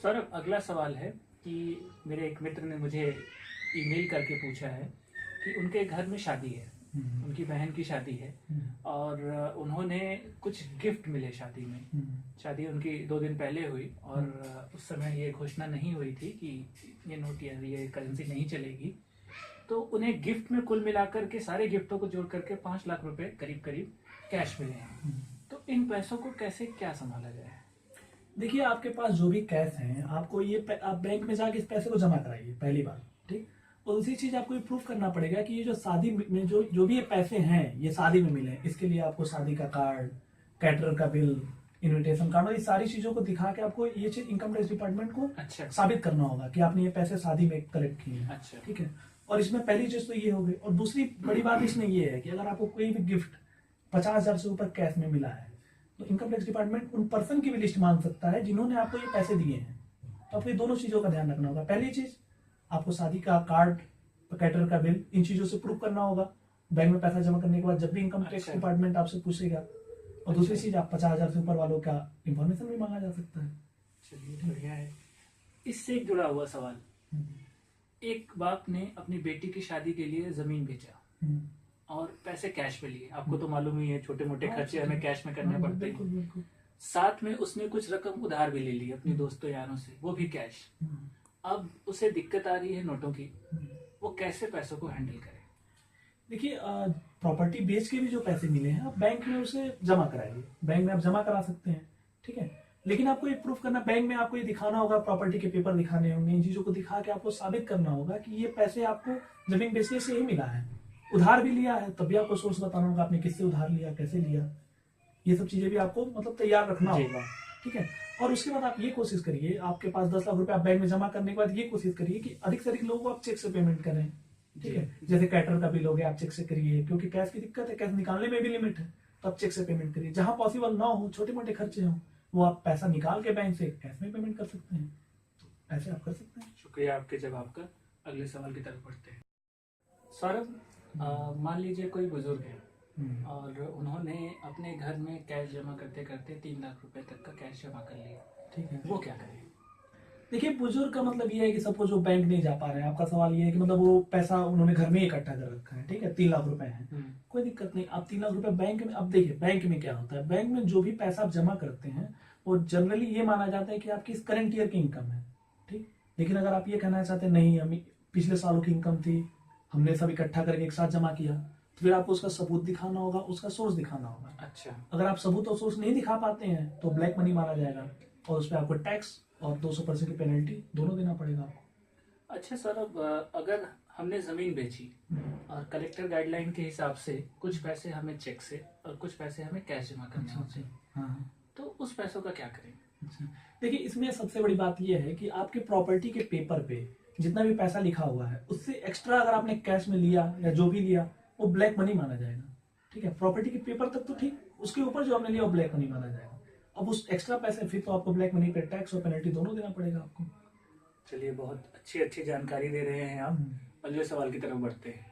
सौरभ, अगला सवाल है कि मेरे एक मित्र ने मुझे ईमेल करके पूछा है कि उनके घर में शादी है, उनकी बहन की शादी है और उन्होंने कुछ गिफ्ट मिले शादी में। शादी उनकी 2 दिन पहले हुई और उस समय ये घोषणा नहीं हुई थी कि ये नोट या ये करेंसी नहीं चलेगी। तो उन्हें गिफ्ट में कुल मिलाकर के सारे गिफ्टों को जोड़ करके 5 लाख रुपए करीब करीब कैश मिले हैं। तो इन पैसों को कैसे क्या संभाला जाए? देखिए, आपके पास जो भी कैश है, आपको आप बैंक में जाके इस पैसे को जमा कराइए पहली बार, ठीक। और दूसरी चीज, आपको ये प्रूफ करना पड़ेगा कि ये जो शादी में जो भी ये पैसे हैं, ये शादी में मिले। इसके लिए आपको शादी का कार्ड, कैटरर का बिल, इन्विटेशन कार्ड और ये सारी चीजों को दिखा के आपको ये चीज इनकम टैक्स डिपार्टमेंट को साबित करना होगा कि आपने ये पैसे शादी में कलेक्ट किए हैं। ठीक है। और इसमें पहली चीज तो ये हो गई। और दूसरी बड़ी बात इसमें ये है कि अगर आपको कोई भी गिफ्ट 50,000 से ऊपर कैश में मिला है तो इनकम टैक्स डिपार्टमेंट उन पर्सन की भी लिस्ट मांग सकता है जिन्होंने आपको ये पैसे दिए हैं। तो आपको ये दोनों चीजों का ध्यान रखना होगा। पहली चीज, आपको शादी का कार्ड, कैटरर का बिल, इन चीजों से प्रूफ करना होगा बैंक में पैसा जमा करने के बाद, जब भी इनकम टैक्स डिपार्टमेंट आपसे पूछेगा। और दूसरी चीज, आप 50,000 से ऊपर वालों का इंफॉर्मेशन भी मांगा जा सकता है। चलिए, बढ़िया है। इससे एक जुड़ा हुआ सवाल, एक बाप ने अपनी बेटी की शादी के लिए जमीन बेचा और पैसे कैश में लिए। आपको तो मालूम ही है, छोटे मोटे खर्चे हमें कैश में करने पड़ते हैं। साथ में उसने कुछ रकम उधार भी ले ली अपने दोस्तों यारों से, वो भी कैश। अब उसे दिक्कत आ रही है नोटों की, वो कैसे पैसों को हैंडल करे? देखिए, प्रॉपर्टी बेच के भी जो पैसे मिले हैं, आप बैंक में उसे जमा कराइए। बैंक में आप जमा करा सकते हैं, ठीक है। लेकिन आपको ये प्रूफ करना, बैंक में आपको ये दिखाना होगा, प्रॉपर्टी के पेपर दिखाने होंगे, इन चीजों को दिखा के आपको साबित करना होगा कि ये पैसे आपको जमीन बेचने से ही मिला है। उधार भी लिया है तब भी आपको सोर्स बताना होगा, आपने किससे उधार लिया, कैसे लिया। ये सब चीजें भी आपको मतलब तैयार रखना होगा, ठीक है। और उसके बाद आप ये कोशिश करिए, आपके पास 10 लाख रुपए आप बैंक में जमा करने के बाद ये कोशिश करिए कि अधिक से अधिक लोगों को आप चेक से पेमेंट करें, ठीक है। जैसे कैटरर का बिल हो गया, आप चेक से करिए, क्योंकि कैश की दिक्कत है, कैश निकालने में भी लिमिट है, तो आप चेक से पेमेंट करिए। जहां पॉसिबल ना हो, छोटे मोटे खर्चे हों, वो आप पैसा निकाल के बैंक से कैश में पेमेंट कर सकते हैं। तो ऐसे आप कर सकते हैं। शुक्रिया आपके जवाब का। अगले सवाल की तरफ बढ़ते हैं। सौरभ, मान लीजिए कोई बुजुर्ग है और उन्होंने अपने घर में कैश जमा करते करते 3 लाख रुपए तक का कैश जमा कर लिया, ठीक है, वो क्या करें? देखिए, बुजुर्ग का मतलब ये है कि सपोज वो बैंक नहीं जा पा रहे हैं। आपका सवाल ये है कि मतलब वो पैसा उन्होंने घर में इकट्ठा कर रखा है, ठीक है, 3 लाख रुपए है, कोई दिक्कत नहीं। आप 3 लाख रुपए बैंक में, अब देखिए बैंक में क्या होता है, बैंक में जो भी पैसा आप जमा करते हैं वो जनरली ये माना जाता है कि आपकी इस करंट ईयर की इनकम है, ठीक। लेकिन अगर आप ये कहना चाहते हैं नहीं, हम पिछले सालों की इनकम थी, हमने सब इकट्ठा करके एक साथ जमा किया, तो फिर आपको उसका सबूत दिखाना होगा, उसका सोर्स दिखाना होगा। अच्छा। अगर आप सबूत और सोर्स नहीं दिखा पाते हैं तो ब्लैक मनी माना जाएगा और उस पर आपको टैक्स और 200% की पेनल्टी दोनों देना पड़ेगा आपको। अच्छा सौरभ, अगर हमने जमीन बेची और कलेक्टर गाइडलाइन के हिसाब से कुछ पैसे हमें चेक से और कुछ पैसे हमें कैश जमा करने होते हैं, हाँ, तो उस पैसों का क्या करें? अच्छा, देखिए, इसमें सबसे बड़ी बात यह है कि आपके प्रॉपर्टी के पेपर पे जितना भी पैसा लिखा हुआ है उससे एक्स्ट्रा अगर आपने कैश में लिया या जो भी लिया, वो ब्लैक मनी माना जाएगा, ठीक है। प्रॉपर्टी के पेपर तक तो ठीक, उसके ऊपर जो आपने लिया वो ब्लैक मनी माना जाएगा। अब उस एक्स्ट्रा पैसे फिर तो आपको ब्लैक मनी पे टैक्स और पेनल्टी दोनों देना पड़ेगा आपको। चलिए, बहुत अच्छी जानकारी दे रहे हैं आप। अगले सवाल की तरफ बढ़ते हैं।